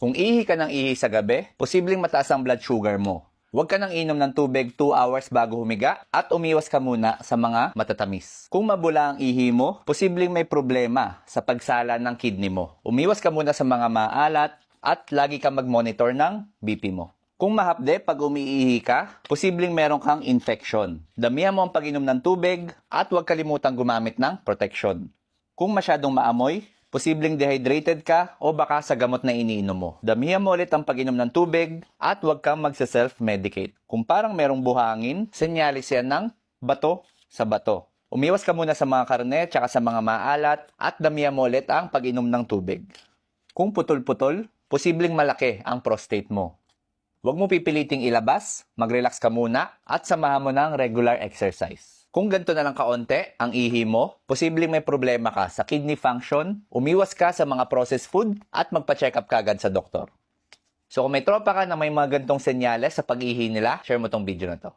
Kung ihi ka ng ihi sa gabi, posibleng mataas ang blood sugar mo. Huwag ka nang inom ng tubig 2 hours bago humiga at umiwas ka muna sa mga matatamis. Kung mabula ang ihi mo, posibleng may problema sa pagsala ng kidney mo. Umiwas ka muna sa mga maalat at lagi ka mag-monitor ng BP mo. Kung mahapde pag umiihi ka, posibleng meron kang infection. Damihan mo ang pag-inom ng tubig at huwag kalimutang gumamit ng protection. Kung masyadong maamoy, posibleng dehydrated ka o baka sa gamot na iniinom mo. Damihan mo ulit ang pag-inom ng tubig at huwag kang magsa-self-medicate. Kung parang merong buhangin, senyalis yan ng bato sa bato. Umiwas ka muna sa mga karne tsaka sa mga maalat at damihan mo ulit ang pag-inom ng tubig. Kung putol-putol, posibleng malaki ang prostate mo. Huwag mo pipiliting ilabas, mag-relax ka muna at samahan mo ng regular exercise. Kung ganito na lang kaonte ang ihi mo, posibleng may problema ka sa kidney function, umiwas ka sa mga processed food at magpa-check up ka agad sa doktor. So kung may tropa ka na may mga ganitong senyales sa pag-ihi nila, share mo tong video na to.